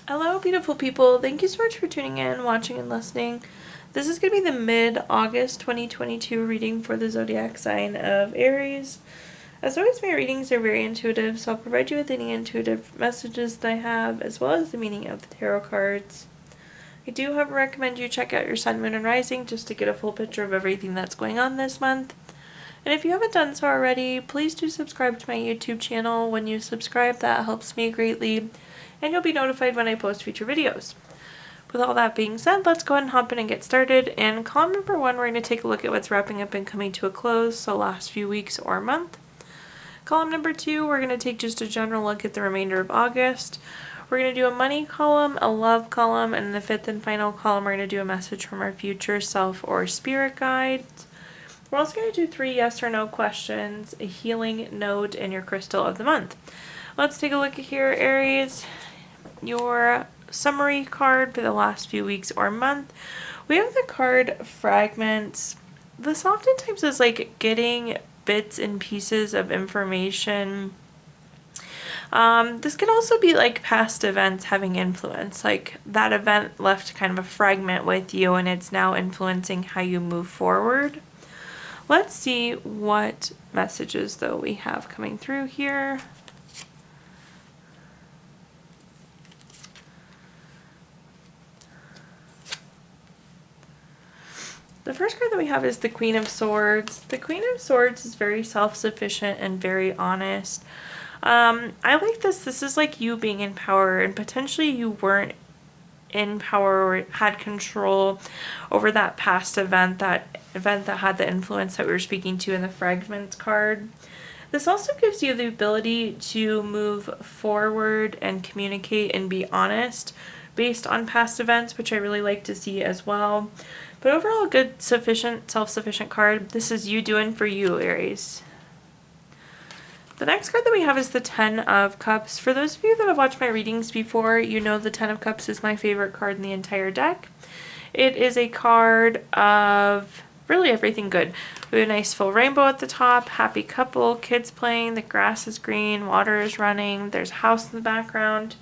Hello, beautiful people. Thank you so much for tuning in, watching, and listening. This is going to be the mid-August 2022 reading for the zodiac sign of Aries. As always, my readings are very intuitive, so I'll provide you with any intuitive messages that I have, as well as the meaning of the tarot cards. I do, however, recommend you check out your sun, moon, and rising just to get a full picture of everything that's going on this month. And if you haven't done so already, please do subscribe to my YouTube channel. When you subscribe, that helps me greatly, and you'll be notified when I post future videos. With all that being said, let's go ahead and hop in and get started. And column number 1, we're going to take a look at what's wrapping up and coming to a close, so last few weeks or month. Column number 2, we're going to take just a general look at the remainder of August. We're going to do a money column, a love column, and in the 5th and final column, we're going to do a message from our future self or spirit guides. We're also going to do 3 yes or no questions, a healing note, and your crystal of the month. Let's take a look here, Aries. Your summary card for the last few weeks or month. We have the card fragments. This oftentimes is like getting bits and pieces of information. This can also be like past events having influence, like that event left kind of a fragment with you and it's now influencing how you move forward. Let's see what messages though we have coming through here. The first card that we have is the Queen of Swords. The Queen of Swords is very self-sufficient and very honest. I like this. This is like you being in power, and potentially you weren't in power or had control over that past event, that had the influence that we were speaking to in the fragments card. This also gives you the ability to move forward and communicate and be honest based on past events, which I really like to see as well. But overall, a good, self-sufficient card. This is you doing for you, Aries. The next card that we have is the Ten of Cups. For those of you that have watched my readings before, you know the Ten of Cups is my favorite card in the entire deck. It is a card of really everything good. We have a nice full rainbow at the top, happy couple, kids playing, the grass is green, water is running, there's a house in the background.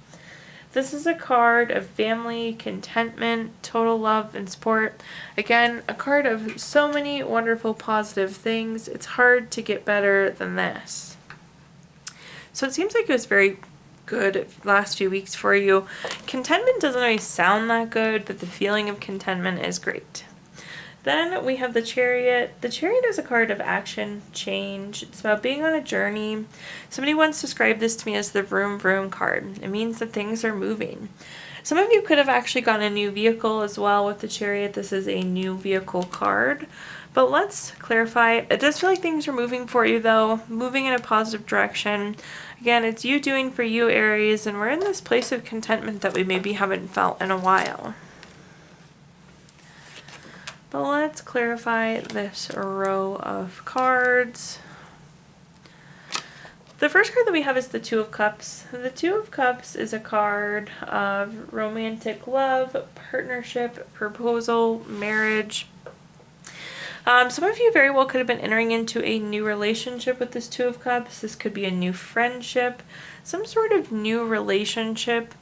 This is a card of family, contentment, total love, and support. Again, a card of so many wonderful positive things. It's hard to get better than this. So it seems like it was very good last few weeks for you. Contentment doesn't always sound that good, but the feeling of contentment is great. Then we have the Chariot. The Chariot is a card of action, change. It's about being on a journey. Somebody once described this to me as the vroom vroom card. It means that things are moving. Some of you could have actually gotten a new vehicle as well with the Chariot. This is a new vehicle card. But let's clarify. It does feel like things are moving for you though, moving in a positive direction. Again, it's you doing for you, Aries, and we're in this place of contentment that we maybe haven't felt in a while. But let's clarify this row of cards. The first card that we have is the Two of Cups. The Two of Cups is a card of romantic love, partnership, proposal, marriage. Some of you very well could have been entering into a new relationship with this Two of Cups. This could be a new friendship, some sort of new relationship.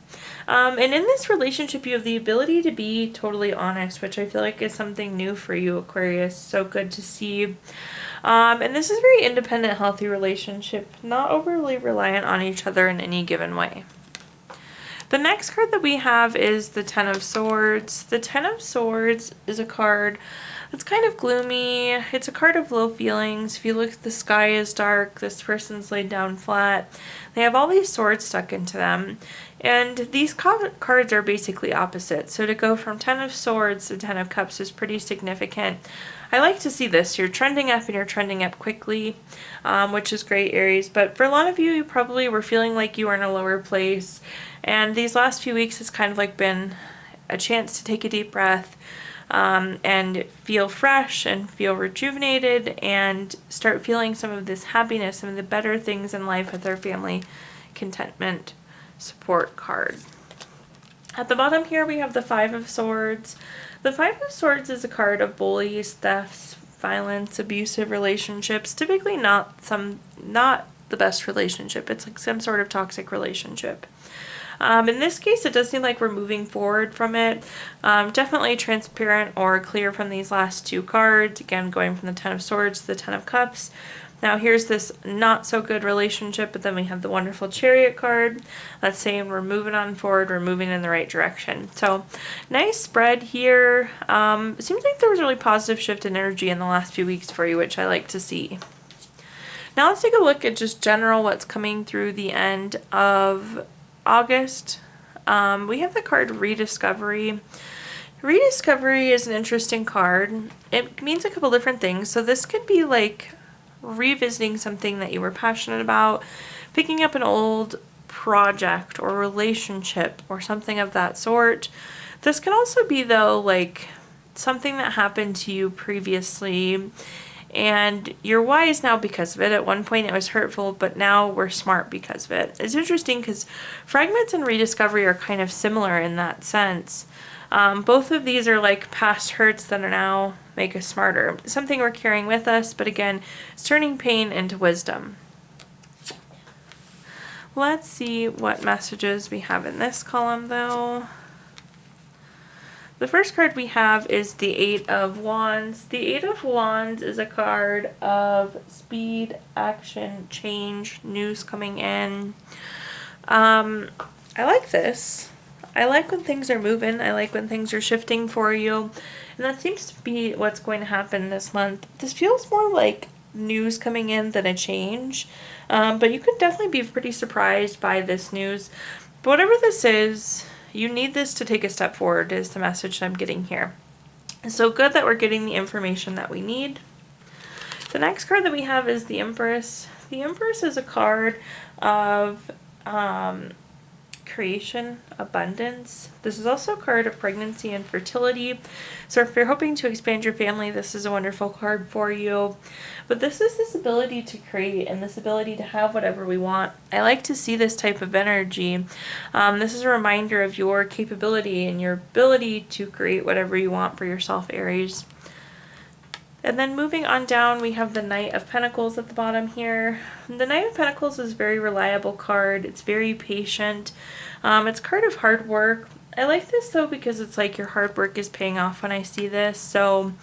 And in this relationship, you have the ability to be totally honest, which I feel like is something new for you, Aquarius. So good to see. And this is a very independent, healthy relationship, not overly reliant on each other in any given way. The next card that we have is the Ten of Swords. The Ten of Swords is a card that's kind of gloomy. It's a card of low feelings. If you look, the sky is dark. This person's laid down flat. They have all these swords stuck into them. And these cards are basically opposite. So to go from Ten of Swords to Ten of Cups is pretty significant. I like to see this. You're trending up and you're trending up quickly, which is great, Aries. But for a lot of you, you probably were feeling like you were in a lower place. And these last few weeks has kind of like been a chance to take a deep breath and feel fresh and feel rejuvenated and start feeling some of this happiness, some of the better things in life with our family contentment support card. At the bottom here we have the Five of Swords. The Five of Swords is a card of bullies, thefts, violence, abusive relationships, typically not the best relationship. It's like some sort of toxic relationship. In this case, it does seem like we're moving forward from it. Definitely transparent or clear from these last two cards. Again, going from the Ten of Swords to the Ten of Cups. Now here's this not so good relationship, but then we have the wonderful Chariot card. That's saying we're moving on forward, we're moving in the right direction. So nice spread here. It seems like there was a really positive shift in energy in the last few weeks for you, which I like to see. Now let's take a look at just general what's coming through the end of August. We have the card Rediscovery. Rediscovery is an interesting card. It means a couple different things. So this could be like revisiting something that you were passionate about, picking up an old project or relationship or something of that sort. This can also be, though, like something that happened to you previously and you're wise now because of it. At one point it was hurtful, but now we're smart because of it. It's interesting because fragments and rediscovery are kind of similar in that sense. Both of these are like past hurts that are now make us smarter. Something we're carrying with us, but again, it's turning pain into wisdom. Let's see what messages we have in this column, though. The first card we have is the Eight of Wands. The Eight of Wands is a card of speed, action, change, news coming in. I like this. I like when things are moving. I like when things are shifting for you. And that seems to be what's going to happen this month. This feels more like news coming in than a change. But you could definitely be pretty surprised by this news. But whatever this is, you need this to take a step forward is the message that I'm getting here. So good that we're getting the information that we need. The next card that we have is the Empress. The Empress is a card of creation, abundance. This is also a card of pregnancy and fertility. So if you're hoping to expand your family, this is a wonderful card for you. But this is this ability to create and this ability to have whatever we want. I like to see this type of energy. This is a reminder of your capability and your ability to create whatever you want for yourself, Aries. And then moving on down, we have the Knight of Pentacles at the bottom here. The Knight of Pentacles is a very reliable card. It's very patient. It's a card of hard work. I like this, though, because it's like your hard work is paying off when I see this. So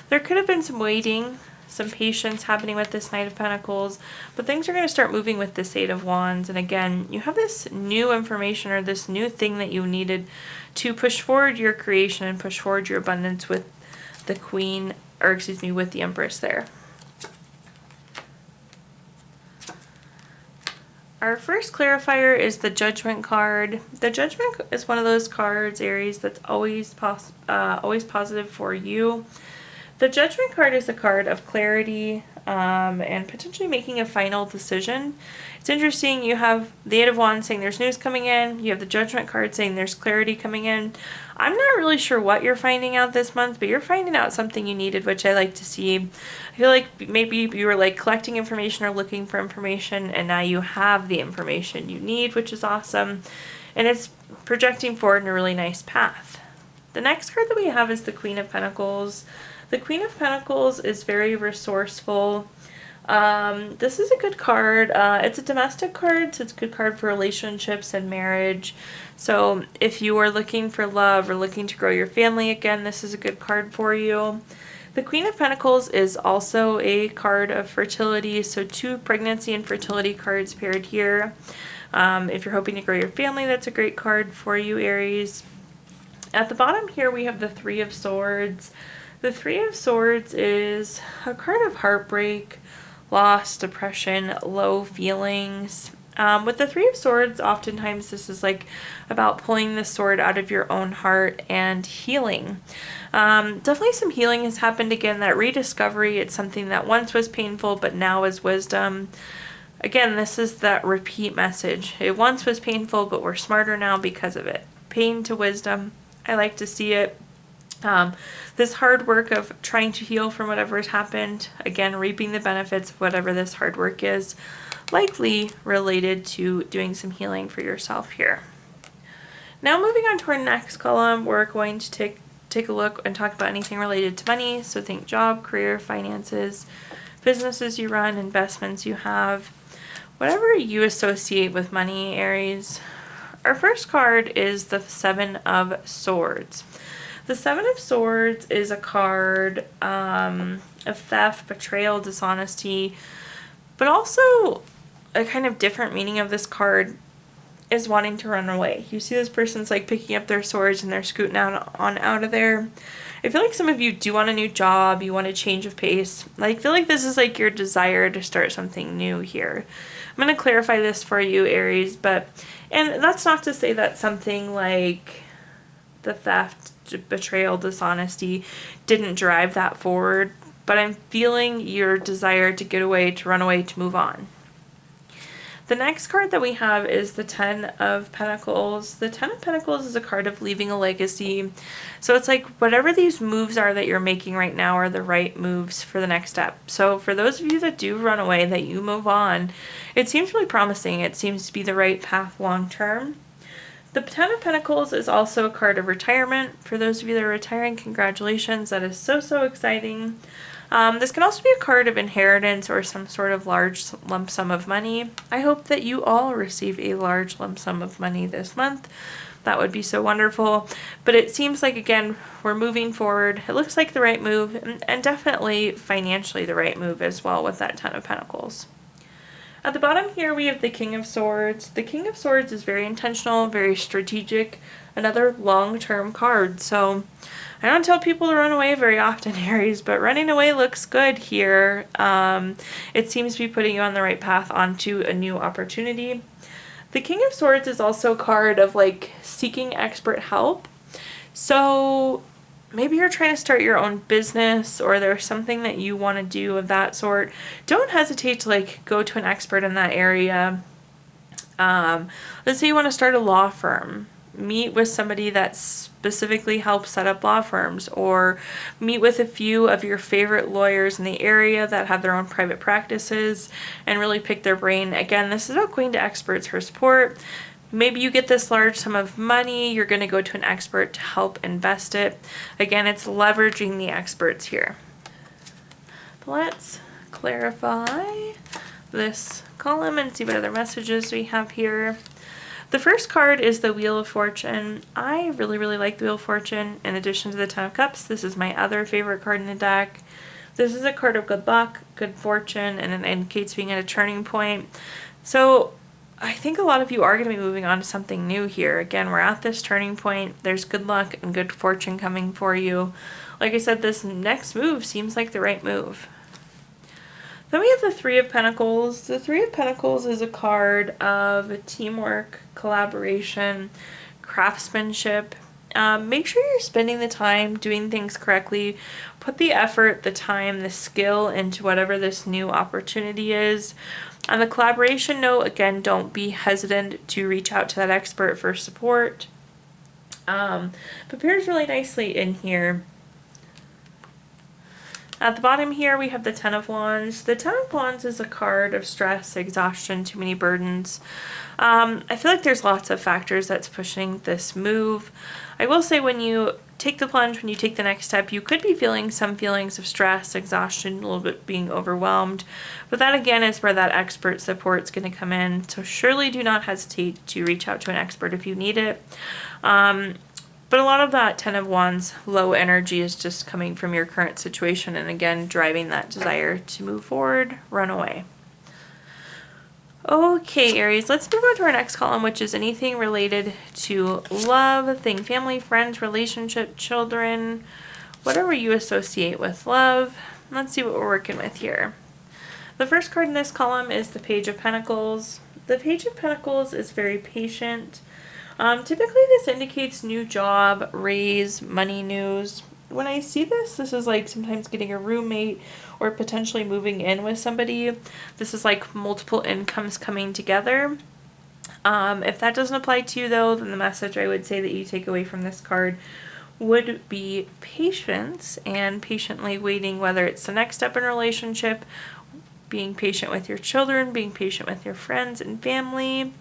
there could have been some waiting, some patience happening with this Knight of Pentacles, but things are going to start moving with this Eight of Wands. And again, you have this new information or this new thing that you needed to push forward your creation and push forward your abundance with the Queen, or excuse me, with the Empress there. Our first clarifier is the Judgment card. The Judgment is one of those cards, Aries, that's always positive for you. The Judgment card is a card of clarity and potentially making a final decision. It's interesting, you have the Eight of Wands saying there's news coming in. You have the Judgment card saying there's clarity coming in. I'm not really sure what you're finding out this month, but you're finding out something you needed, which I like to see. I feel like maybe you were like collecting information or looking for information, and now you have the information you need, which is awesome. And it's projecting forward in a really nice path. The next card that we have is the Queen of Pentacles. The Queen of Pentacles is very resourceful. This is a good card. It's a domestic card, so it's a good card for relationships and marriage. So if you are looking for love or looking to grow your family again, this is a good card for you. The Queen of Pentacles is also a card of fertility, so two pregnancy and fertility cards paired here. If you're hoping to grow your family, that's a great card for you, Aries. At the bottom here, we have the Three of Swords. The Three of Swords is a card of heartbreak, loss, depression, low feelings. With the Three of Swords, oftentimes this is like about pulling the sword out of your own heart and healing. Definitely some healing has happened again. That rediscovery, it's something that once was painful but now is wisdom. Again, this is that repeat message. It once was painful, but we're smarter now because of it. Pain to wisdom. I like to see it. This hard work of trying to heal from whatever has happened, again, reaping the benefits of whatever this hard work is, likely related to doing some healing for yourself here. Now moving on to our next column, we're going to take a look and talk about anything related to money. So think job, career, finances, businesses you run, investments you have, whatever you associate with money, Aries. our first card is the Seven of Swords. The Seven of Swords is a card of theft, betrayal, dishonesty, but also a kind of different meaning of this card is wanting to run away. You see this person's like picking up their swords and they're scooting out of there. I feel like some of you do want a new job, you want a change of pace. I feel like this is like your desire to start something new here. I'm going to clarify this for you, Aries, and that's not to say that something like the theft, betrayal, dishonesty didn't drive that forward, but I'm feeling your desire to get away, to run away, to move on. The next card that we have is the Ten of Pentacles. The Ten of Pentacles is a card of leaving a legacy. So it's like whatever these moves are that you're making right now are the right moves for the next step. So for those of you that do run away, that you move on, it seems really promising. It seems to be the right path long term. The Ten of Pentacles is also a card of retirement. For those of you that are retiring, congratulations. That is so, so exciting. This can also be a card of inheritance or some sort of large lump sum of money. I hope that you all receive a large lump sum of money this month. That would be so wonderful. But it seems like, again, we're moving forward. It looks like the right move, and definitely financially the right move as well with that Ten of Pentacles. At the bottom here, we have the King of Swords. The King of Swords is very intentional, very strategic, another long-term card. So I don't tell people to run away very often, Aries, but running away looks good here. It seems to be putting you on the right path onto a new opportunity. The King of Swords is also a card of like seeking expert help. So maybe you're trying to start your own business or there's something that you want to do of that sort. Don't hesitate to like go to an expert in that area. Let's say you want to start a law firm. Meet with somebody that specifically helps set up law firms, or meet with a few of your favorite lawyers in the area that have their own private practices and really pick their brain. Again, this is about going to experts for support. Maybe you get this large sum of money, you're going to go to an expert to help invest it. Again, it's leveraging the experts here. Let's clarify this column and see what other messages we have here. The first card is the Wheel of Fortune. I really, really like the Wheel of Fortune. In addition to the Ten of Cups, this is my other favorite card in the deck. This is a card of good luck, good fortune, and it indicates being at a turning point. So I think a lot of you are going to be moving on to something new here. Again, we're at this turning point. There's good luck and good fortune coming for you. Like I said, this next move seems like the right move. Then we have the Three of Pentacles. The Three of Pentacles is a card of teamwork, collaboration, craftsmanship. Make sure you're spending the time doing things correctly. Put the effort, the time, the skill into whatever this new opportunity is. On the collaboration note, again, don't be hesitant to reach out to that expert for support. But pairs really nicely in here. At the bottom here, we have the Ten of Wands. The Ten of Wands is a card of stress, exhaustion, too many burdens. I feel like there's lots of factors that's pushing this move. I will say when you take the plunge, when you take the next step, you could be feeling some feelings of stress, exhaustion, a little bit being overwhelmed. But that again is where that expert support is going to come in. So surely do not hesitate to reach out to an expert if you need it. But a lot of that Ten of Wands low energy is just coming from your current situation and again driving that desire to move forward, run away. Okay, Aries, let's move on to our next column, which is anything related to love, thing, family, friends, relationship, children, whatever you associate with love. Let's see what we're working with here. The first card in this column is the Page of Pentacles. The Page of Pentacles is very patient. Typically this indicates new job, raise, money news. When I see this, this is like sometimes getting a roommate or potentially moving in with somebody. This is like multiple incomes coming together. If that doesn't apply to you though, then the message I would say that you take away from this card would be patience and patiently waiting, whether it's the next step in a relationship, being patient with your children, being patient with your friends and family.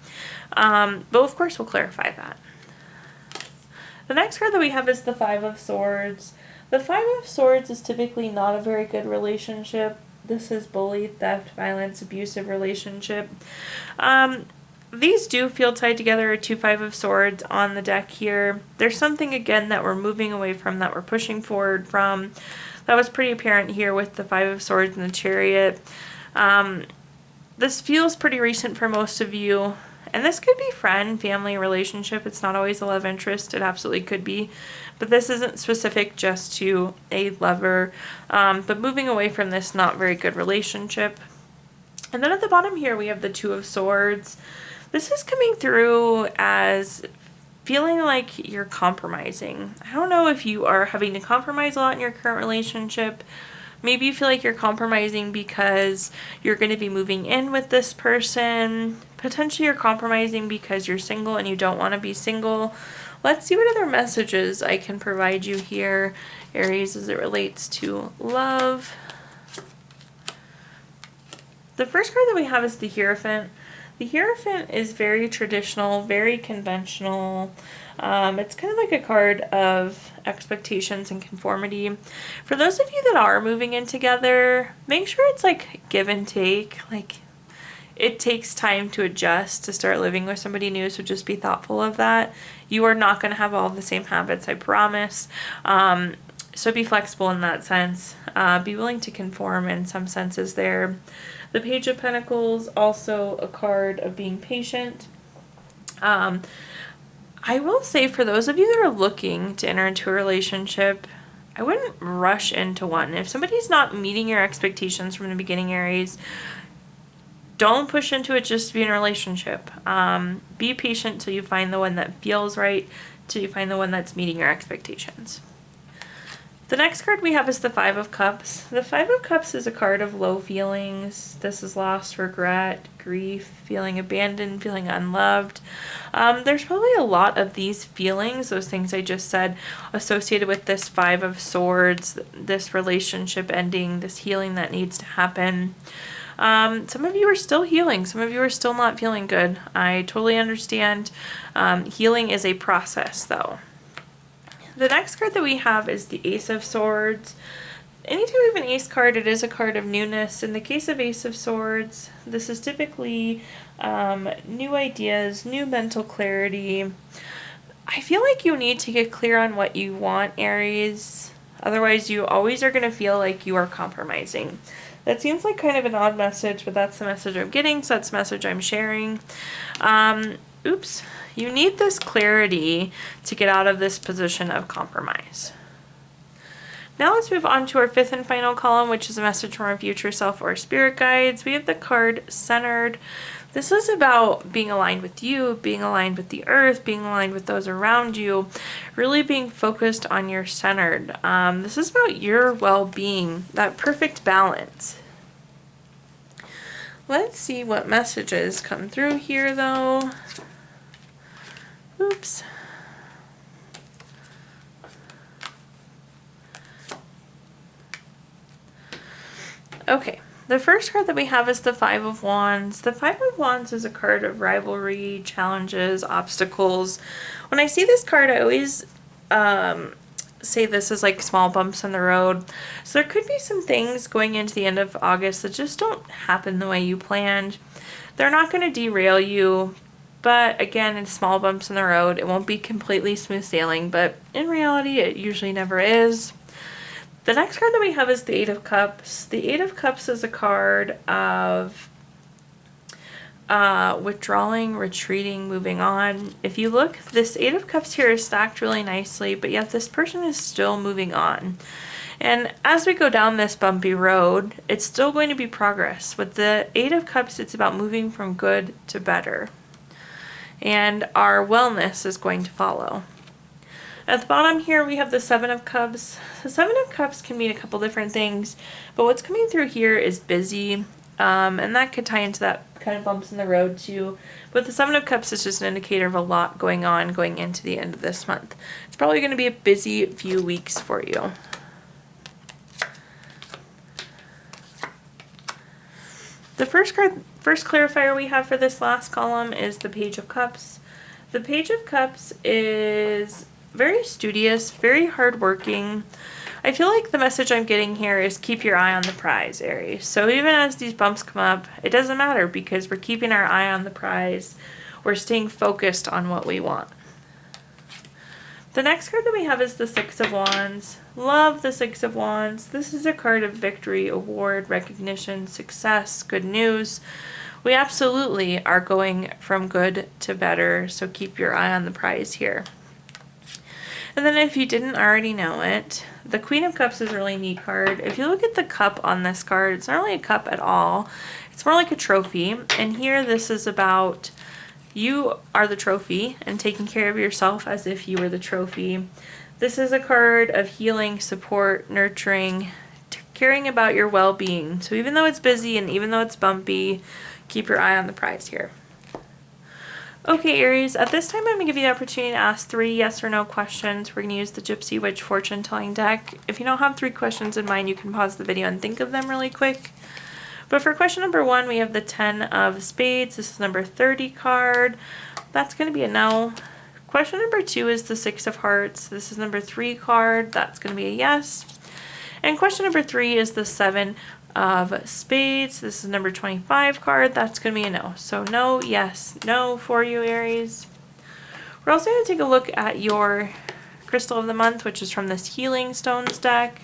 But of course we'll clarify that. The next card that we have is the Five of Swords. The Five of Swords is typically not a very good relationship. This is bully, theft, violence, abusive relationship. these do feel tied together, a 2 5 of swords on the deck here. There's something, again, that we're moving away from, that we're pushing forward from. That was pretty apparent here with the 5 of swords and the chariot. This feels pretty recent for most of you. And this could be friend, family, relationship. It's not always a love interest. It absolutely could be. But this isn't specific just to a lover. But moving away from this not very good relationship. And then at the bottom here, we have the 2 of swords. This is coming through as feeling like you're compromising. I don't know if you are having to compromise a lot in your current relationship. Maybe you feel like you're compromising because you're going to be moving in with this person. Potentially you're compromising because you're single and you don't want to be single. Let's see what other messages I can provide you here, Aries, as it relates to love. The first card that we have is the Hierophant. The Hierophant is very traditional, very conventional. It's kind of like a card of expectations and conformity. For those of you that are moving in together, make sure it's like give and take. Like, it takes time to adjust to start living with somebody new, so just be thoughtful of that. You are not going to have all the same habits, I promise. So be flexible in that sense. Be willing to conform in some senses there. The Page of Pentacles, also a card of being patient. I will say, for those of you that are looking to enter into a relationship, I wouldn't rush into one. If somebody's not meeting your expectations from the beginning, Aries, don't push into it just to be in a relationship. Be patient till you find the one that feels right, till you find the one that's meeting your expectations. The next card we have is the 5 of Cups. The 5 of Cups is a card of low feelings. This is loss, regret, grief, feeling abandoned, feeling unloved. There's probably a lot of these feelings, those things I just said, associated with this 5 of Swords, this relationship ending, this healing that needs to happen. Some of you are still healing. Some of you are still not feeling good. I totally understand. Healing is a process, though. The next card that we have is the Ace of Swords. Anytime we have an Ace card, it is a card of newness. In the case of Ace of Swords, this is typically new ideas, new mental clarity. I feel like you need to get clear on what you want, Aries. Otherwise, you always are going to feel like you are compromising. That seems like kind of an odd message, but that's the message I'm getting, so that's the message I'm sharing. You need this clarity to get out of this position of compromise. Now let's move on to our 5th and final column, which is a message from our future self or spirit guides. We have the card Centered. This is about being aligned with you, being aligned with the earth, being aligned with those around you, really being focused on your centered. This is about your well-being, that perfect balance. Let's see what messages come through here, though. Oops. Okay, the first card that we have is the 5 of Wands. The 5 of Wands is a card of rivalry, challenges, obstacles. When I see this card, I always say this is like small bumps in the road. So there could be some things going into the end of August that just don't happen the way you planned. They're not going to derail you. But again, it's small bumps in the road. It won't be completely smooth sailing, but in reality, it usually never is. The next card that we have is the 8 of Cups. The 8 of Cups is a card of withdrawing, retreating, moving on. If you look, this 8 of Cups here is stacked really nicely, but yet this person is still moving on. And as we go down this bumpy road, it's still going to be progress. With the 8 of Cups, it's about moving from good to better. And our wellness is going to follow. At the bottom here, we have the 7 of Cups. The 7 of Cups can mean a couple different things, but what's coming through here is busy, and that could tie into that kind of bumps in the road too. But the 7 of Cups is just an indicator of a lot going on going into the end of this month. It's probably going to be a busy few weeks for you. The first clarifier we have for this last column is the Page of Cups. The Page of Cups is very studious, very hardworking. I feel like the message I'm getting here is keep your eye on the prize, Aries. So even as these bumps come up, it doesn't matter because we're keeping our eye on the prize. We're staying focused on what we want. The next card that we have is the Six of Wands. Love the Six of Wands. This is a card of victory, award, recognition, success, good news. We absolutely are going from good to better, so keep your eye on the prize here. And then if you didn't already know it, the Queen of Cups is a really neat card. If you look at the cup on this card, it's not really a cup at all. It's more like a trophy. And here this is about you are the trophy and taking care of yourself as if you were the trophy. This is a card of healing, support, nurturing, caring about your well-being. So even though it's busy and even though it's bumpy, keep your eye on the prize here. Okay, Aries, at this time I'm going to give you the opportunity to ask 3 yes or no questions. We're going to use the Gypsy Witch fortune telling deck. If you don't have 3 questions in mind, you can pause the video and think of them really quick. But for question number 1, we have the 10 of spades. This is number 30 card. That's going to be a no. Question number 2 is the 6 of hearts. This is number 3 card. That's going to be a yes. And question number 3 is the 7 of spades. This is number 25 card. That's going to be a no. So no, yes, no for you, Aries. We're also going to take a look at your crystal of the month, which is from this Healing Stones deck.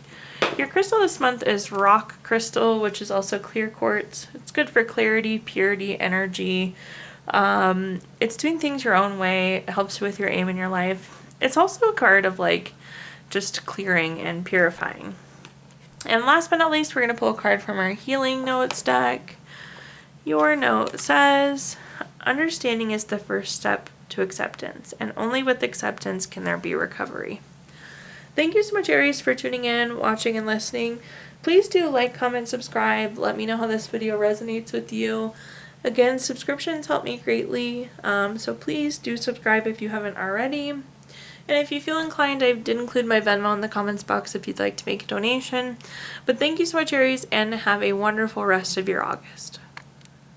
Your crystal this month is rock crystal, which is also clear quartz. It's good for clarity, purity, energy. It's doing things your own way. It helps you with your aim in your life. It's also a card of like just clearing and purifying. And last but not least, we're going to pull a card from our Healing Notes deck. Your note says, understanding is the first step to acceptance, and only with acceptance can there be recovery. Thank you so much, Aries, for tuning in, watching, and listening. Please do like, comment, subscribe. Let me know how this video resonates with you. Again, subscriptions help me greatly, so please do subscribe if you haven't already. And if you feel inclined, I did include my Venmo in the comments box if you'd like to make a donation. But thank you so much, Aries, and have a wonderful rest of your August.